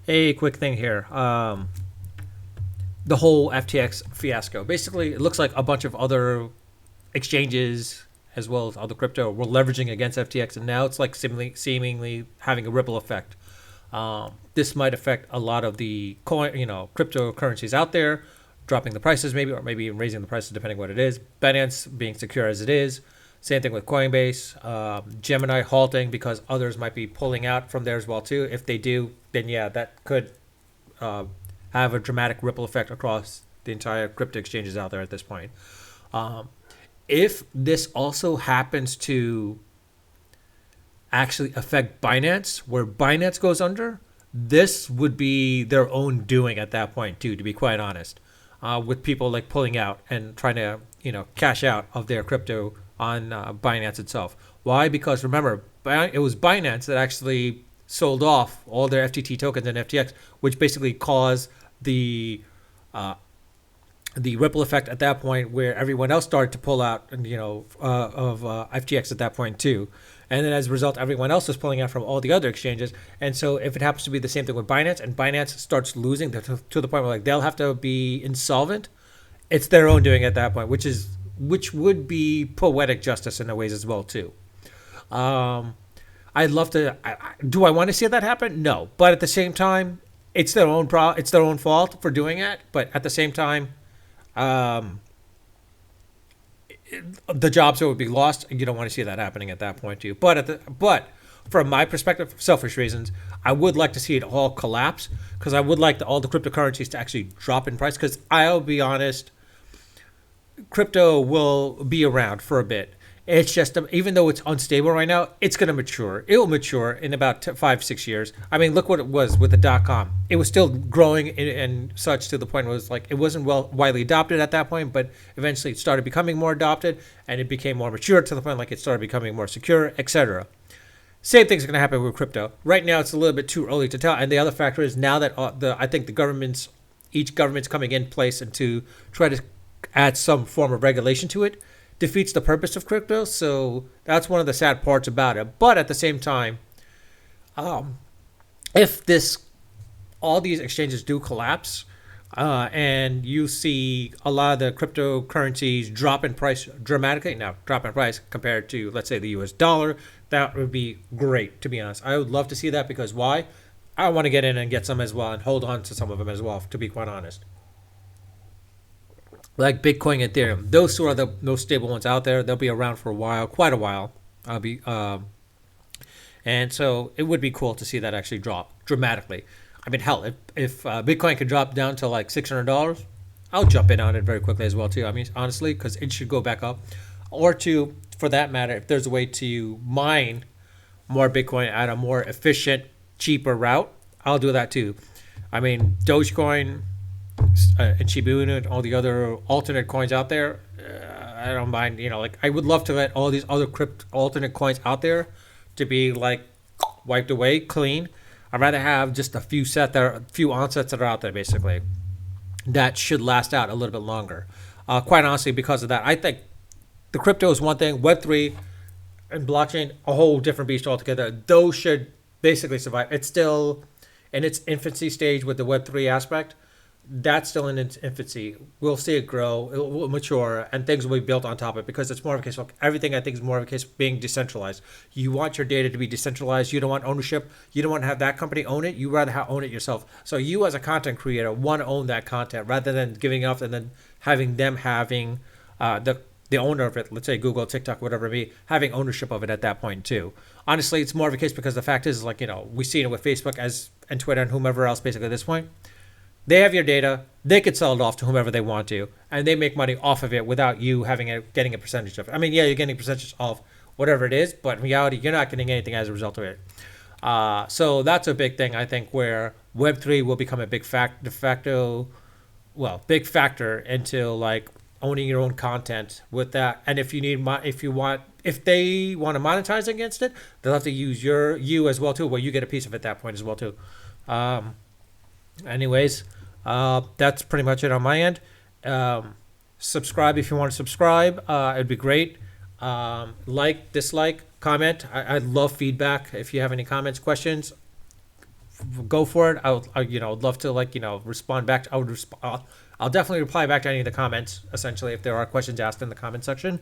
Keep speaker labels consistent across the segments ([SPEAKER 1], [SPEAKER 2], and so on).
[SPEAKER 1] A quick thing here. The whole FTX fiasco. Basically, it looks like a bunch of other exchanges as well as other crypto were leveraging against FTX, and now it's like seemingly having a ripple effect. This might affect a lot of the coin, cryptocurrencies out there, dropping the prices maybe, or maybe even raising the prices depending what it is. Binance being secure as it is. Same thing with Coinbase. Gemini halting because others might be pulling out from there as well too. If they do, then yeah, that could uh, have a dramatic ripple effect across the entire crypto exchanges out there at this point. Um, if this also happens to actually affect Binance, where Binance goes under, this would be their own doing at that point too. To be quite honest, with people like pulling out and trying to cash out of their crypto on Binance itself. Why? Because remember, it was Binance that actually sold off all their FTT tokens and FTX, which basically caused uh, the ripple effect at that point, where everyone else started to pull out, of FTX at that point too, and then as a result, everyone else is pulling out from all the other exchanges. And so, if it happens to be the same thing with Binance, and Binance starts losing to the point where like they'll have to be insolvent, it's their own doing at that point, which would be poetic justice in a ways as well too. Um, I'd love to. Do I want to see that happen? No, but at the same time, it's their own fault for doing it. But at the same time, um, the jobs that would be lost, you don't want to see that happening at that point to you. But from my perspective, selfish reasons, I would like to see it all collapse because I would like all the cryptocurrencies to actually drop in price. Because I'll be honest, crypto will be around for a bit. It's just even though it's unstable right now, it's going to mature. It will mature in about 5 6 years. I mean, look what it was with the dot com. It was still growing and such to the point where it was like it wasn't well widely adopted at that point, but eventually it started becoming more adopted and it became more mature to the point like it started becoming more secure, etc. Same thing's going to happen with crypto. Right now, it's a little bit too early to tell. And the other factor is now that I think each government's coming in place and to try to add some form of regulation to it defeats the purpose of crypto. So that's one of the sad parts about it. But at the same time, um, if this all these exchanges do collapse, and you see a lot of the cryptocurrencies drop in price dramatically, now drop in price compared to let's say the US dollar, that would be great to be honest. I would love to see that because why? I want to get in and get some as well and hold on to some of them as well, to be quite honest. Like Bitcoin and Ethereum. Those two are the most stable ones out there. They'll be around for a while, quite a while. I'll be and so it would be cool to see that actually drop dramatically. I mean, hell, if Bitcoin could drop down to like $600, I'll jump in on it very quickly as well too. I mean, honestly, because it should go back up, or to for that matter, if there's a way to mine more Bitcoin at a more efficient, cheaper route, I'll do that too. I mean, Dogecoin and Shiba Inu and all the other alternate coins out there, I don't mind. Like I would love to let all these other crypt alternate coins out there to be like wiped away, clean. I'd rather have just a few onsets that are out there basically that should last out a little bit longer. Quite honestly, because of that, I think the crypto is one thing, Web three and blockchain a whole different beast altogether. Those should basically survive. It's still in its infancy stage with the Web three aspect. That's still in its infancy. We'll see it grow, it will mature, and things will be built on top of it because it's more of a case of everything. I think is more of a case of being decentralized. You want your data to be decentralized. You don't want ownership. You don't want to have that company own it. You rather own it yourself. So you as a content creator want to own that content rather than giving up and then having them having the owner of it, let's say Google, TikTok, whatever it be, having ownership of it at that point too. Honestly, it's more of a case because the fact is, like, we see it with Facebook as and Twitter and whomever else basically at this point. They have your data. They could sell it off to whomever they want to, and they make money off of it without you getting a percentage of it. I mean, yeah, you're getting a percentage of whatever it is, but in reality, you're not getting anything as a result of it. So that's a big thing, I think, where Web3 will become a de facto, big factor into like owning your own content with that. And if they want to monetize against it, they'll have to use you as well too, where you get a piece of it at that point as well too. Um, Anyways, that's pretty much it on my end. Subscribe if you want to subscribe. It'd be great. Like, dislike, comment. I'd love feedback. If you have any comments, questions, go for it. I'd love to respond back. I'll definitely reply back to any of the comments. Essentially, if there are questions asked in the comment section,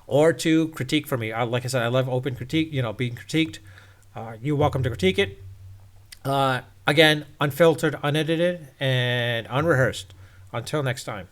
[SPEAKER 1] or to critique for me. Like I said, I love open critique. Being critiqued. You're welcome to critique it. Again, unfiltered, unedited, and unrehearsed. Until next time.